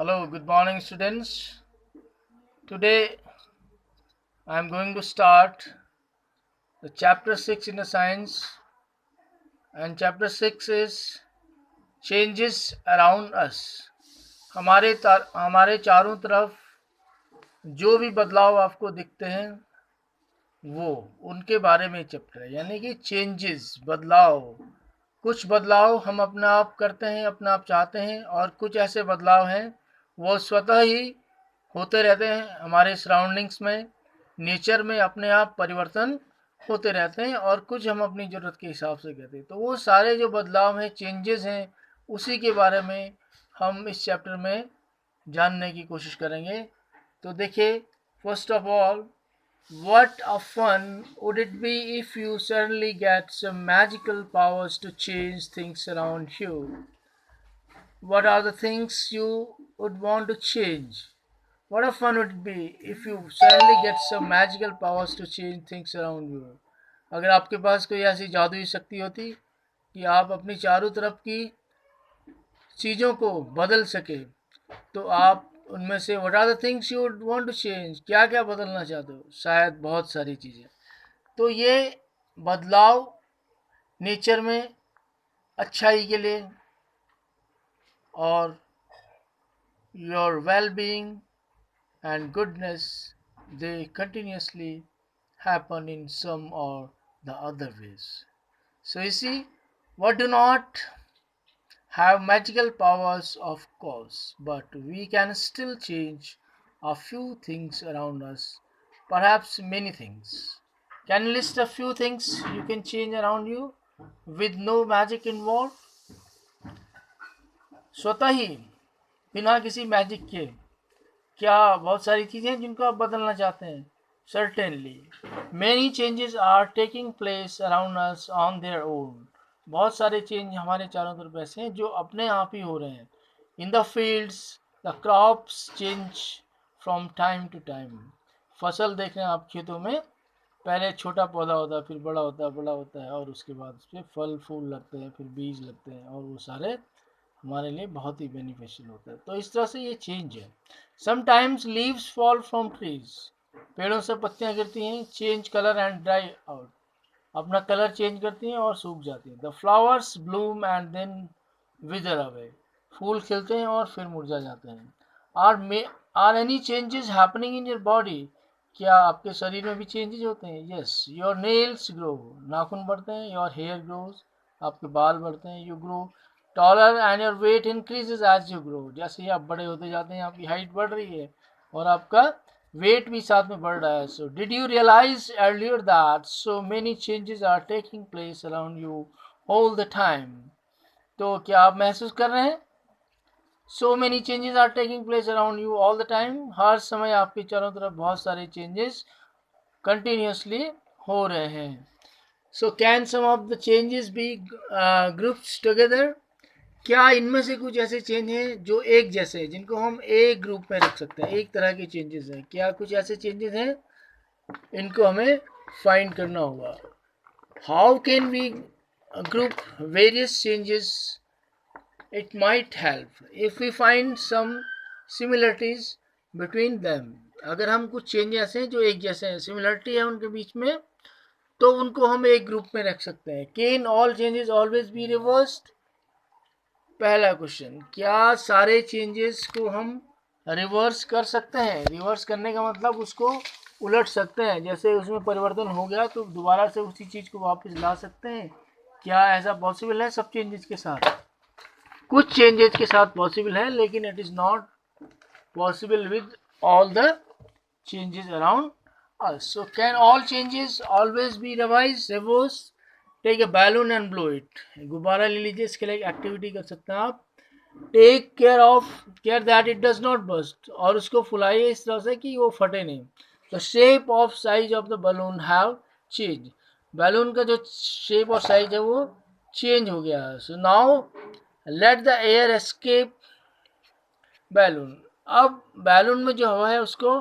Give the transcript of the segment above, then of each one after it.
Hello, good morning, students. Today I am going to start the chapter 6 in the science, and chapter 6 is changes around us. हमारे चारों तरफ जो भी बदलाव आपको दिखते हैं वो उनके बारे में चैप्टर है, यानी कि चेंजेस, बदलाव। कुछ बदलाव हम अपने आप करते हैं, अपना आप चाहते हैं, और कुछ ऐसे बदलाव हैं वो स्वतः ही होते रहते हैं। हमारे सराउंडिंग्स में, नेचर में अपने आप परिवर्तन होते रहते हैं, और कुछ हम अपनी ज़रूरत के हिसाब से करते हैं। तो वो सारे जो बदलाव हैं, चेंजेस हैं, उसी के बारे में हम इस चैप्टर में जानने की कोशिश करेंगे। तो देखिए, first of all, what a fun would it be if you suddenly get some magical powers to change things around you? What are the things you would want to change? What a fun would it be if you suddenly get some magical powers to change things around you? अगर आपके पास कोई ऐसी जादुई शक्ति होती कि आप अपनी चारों तरफ की चीज़ों को बदल सके, तो आप उनमें से what are the things you would want to change, क्या क्या बदलना चाहते हो? शायद बहुत सारी चीज़ें। तो ये बदलाव नेचर में अच्छाई के लिए और your well being and goodness, they continuously happen in some or the other ways. So you see, what do not have magical powers, of course, but we can still change a few things around us, perhaps many things. Can you list a few things you can change around you with no magic involved? स्वतः ही, बिना किसी magic के, क्या बहुत सारी चीज़ें हैं जिनको आप बदलना चाहते हैं? Certainly, many changes are taking place around us on their own. बहुत सारे चेंज हमारे चारों तरफ ऐसे हैं जो अपने आप ही हो रहे हैं. In the fields, the crops change from time to time. फसल देख रहे हैं आप खेतों में, पहले छोटा पौधा होता है, फिर बड़ा होता है, और उसके बाद उस पर फल फूल लगते हैं, फिर बीज लगते हैं, और वो सारे हमारे लिए बहुत ही बेनिफिशियल होता है। तो इस तरह से ये चेंज है। Sometimes leaves fall from trees, पेड़ों से पत्तियां गिरती हैं, change colour and dry out, अपना कलर चेंज करती हैं और सूख जाती हैं। The flowers bloom and then wither away, फूल खिलते हैं और फिर मुरझा जाते हैं। Are any changes happening in your body, क्या आपके शरीर में भी चेंजेस होते हैं? यस, योर नेल्स ग्रो, नाखून बढ़ते हैं। योर हेयर ग्रोज, आपके बाल बढ़ते हैं। You grow taller and your weight increases as you grow, जैसे ही आप बड़े होते जाते हैं आपकी हाइट बढ़ रही है और आपका वेट भी साथ में बढ़ रहा है। So did you realise earlier that so many changes are taking place around you all the time? तो क्या आप महसूस कर रहे हैं? So many changes are taking place around you all the time, हर समय आपके चारों तरफ बहुत सारे चेंजेस कंटिन्यूसली हो रहे हैं। So can some of the changes be groups together, क्या इनमें से कुछ ऐसे चेंज हैं जो एक जैसे हैं, जिनको हम एक ग्रुप में रख सकते हैं, एक तरह के चेंजेस हैं? क्या कुछ ऐसे चेंजेस हैं? इनको हमें फाइंड करना होगा। How can we group various changes? It might help if we find some similarities between them. अगर हम कुछ चेंज ऐसे हैं जो एक जैसे हैं, सिमिलरिटी है उनके बीच में, तो उनको हम एक ग्रुप में रख सकते हैं। Can all changes always be reversed? पहला क्वेश्चन, क्या सारे चेंजेस को हम रिवर्स कर सकते हैं? रिवर्स करने का मतलब उसको उलट सकते हैं, जैसे उसमें परिवर्तन हो गया तो दोबारा से उसी चीज़ को वापस ला सकते हैं। क्या ऐसा पॉसिबल है सब चेंजेस के साथ? कुछ चेंजेस के साथ पॉसिबल है, लेकिन it is not possible with all the changes around us. So can all changes always be reversed? Take a balloon and blow it, गुब्बारा ले लीजिए, इसके लिए एक्टिविटी कर सकते हैं आप। Take care that it does not burst, और उसको फुलाइए इस तरह से कि वो फटे नहीं। The shape of size of the balloon have change, balloon का जो शेप और साइज है वो चेंज हो गया है। So now let the air escape balloon, अब बैलून में जो हवा है उसको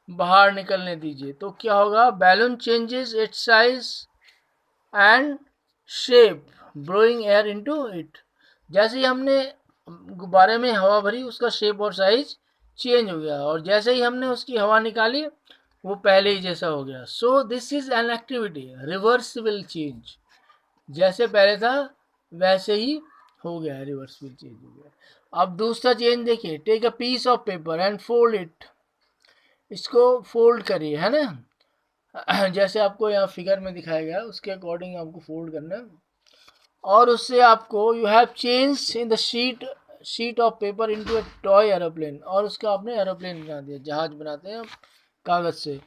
बाहर निकलने दीजिए। तो क्या होगा? Balloon changes it's size and shape, blowing air into it. जैसे ही हमने गुब्बारे में हवा भरी, उसका शेप और साइज चेंज हो गया, और जैसे ही हमने उसकी हवा निकाली वो पहले ही जैसा हो गया। So this is an activity reversible change, जैसे पहले था वैसे ही हो गया, रिवर्सिबल चेंज हो गया। अब दूसरा चेंज देखिए, take a piece of paper and fold it, इसको फोल्ड करिए, है ना जैसे आपको यहाँ फिगर में दिखाया गया उसके अकॉर्डिंग आपको फोल्ड करना है, और उससे आपको you have change in the sheet of paper into a toy aeroplane, और उसका आपने एरोप्लेन बना दिया, जहाज बनाते हैं कागज से,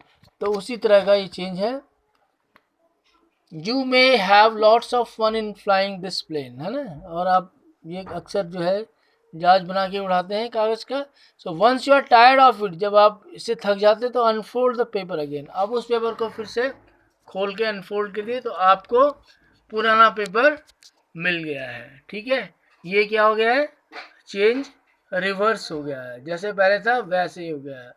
तो उसी तरह का ये चेंज है। You may have lots of fun in flying this plane, है ना, और आप ये अक्सर जो है जहाज बना के उड़ाते हैं कागज का। So once you are tired of it, जब आप इससे थक जाते तो अनफोल्ड द पेपर अगेन, अब उस पेपर को फिर से खोल के अनफोल्ड करिए, तो आपको पुराना पेपर मिल गया है। ठीक है, ये क्या हो गया है, चेंज रिवर्स हो गया है, जैसे पहले था वैसे ही हो गया है।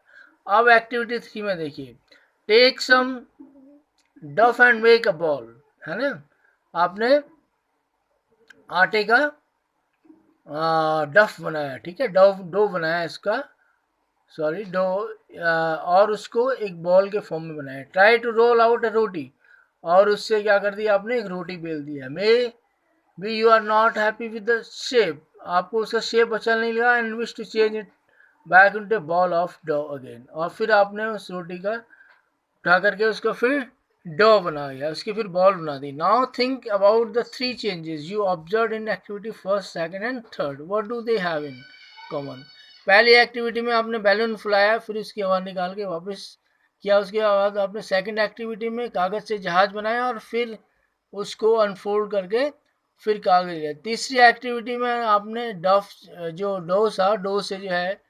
अब एक्टिविटी 3 में देखिए, टेक सम डफ एंड मेक अ बॉल, है ना, आपने आटे का डफ बनाया, ठीक है, डो बनाया इसका, सॉरी डो, और उसको एक बॉल के फॉर्म में बनाया। Try to roll out a roti, और उससे क्या कर दिया आपने, एक रोटी बेल दिया। Maybe you are not happy with the shape, आपको उसका शेप अच्छा नहीं लगा, and wish to change it back into ball of dough again, और फिर आपने उस रोटी का उठा करके उसको फिर डो बना गया, उसकी फिर बॉल बना दी। Now think about the 3 changes you observe in activity first, second and third, what do they have in common. पहली एक्टिविटी में आपने बैलून फुलाया, फिर उसकी हवा निकाल के वापस किया, उसके बाद आपने सेकंड एक्टिविटी में कागज से जहाज बनाया और फिर उसको अनफोल्ड करके फिर कागज लिया। तीसरी एक्टिविटी में आपने डफ जो डो था, डो से जो है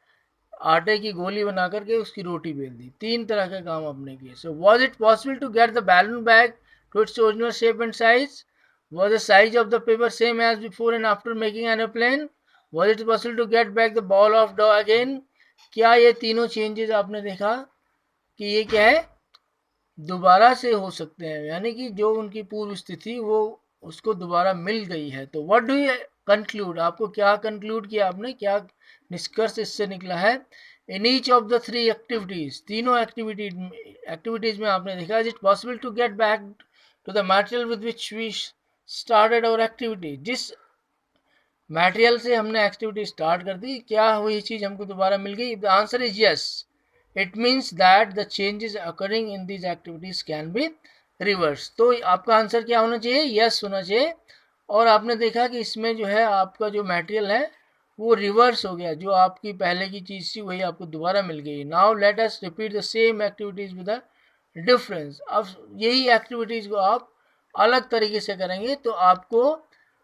आटे की गोली बना करके उसकी रोटी बेल दी। 3 तरह के काम आपने किए। So was it possible to get the balloon back to its original shape and size? Was the size of the paper same as before and after making an aeroplane? Was it possible to get back the ball of dough again? क्या ये तीनों changes आपने देखा कि ये क्या है, दोबारा से हो सकते हैं, यानी कि जो उनकी पूर्व स्थिति वो उसको दोबारा मिल गई है। तो व्हाट डू यू कंक्लूड, आपको क्या कंक्लूड किया, आपने क्या निष्कर्ष इससे निकला है? In each of the 3 activities, तीनों एक्टिविटीज में आपने देखा, is it possible to get back to the material with which we started our activity, जिस मटेरियल से हमने एक्टिविटी स्टार्ट कर दी, क्या वही चीज हमको दोबारा मिल गई? The answer is yes, it means that the changes occurring in these activities can be reverse. तो आपका आंसर क्या होना चाहिए? यस होना चाहिए। और आपने देखा कि इसमें जो है आपका जो मटेरियल है वो रिवर्स हो गया, जो आपकी पहले की चीज़ थी वही आपको दोबारा मिल गई। Now let us repeat the same activities with a difference. अब यही एक्टिविटीज को आप अलग तरीके से करेंगे तो आपको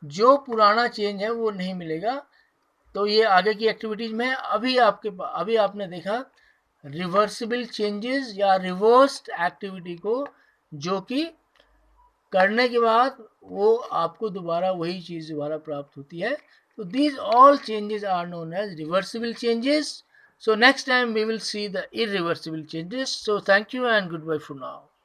जो पुराना चेंज है वो नहीं मिलेगा। तो ये आगे की एक्टिविटीज में अभी आपने देखा रिवर्सिबल चेंजेस या रिवर्स्ड एक्टिविटी को, जो कि करने के बाद वो आपको दोबारा वही चीज़ दोबारा प्राप्त होती है। तो these all changes are known as reversible changes. So next time we will see the irreversible changes. So thank you and goodbye for now.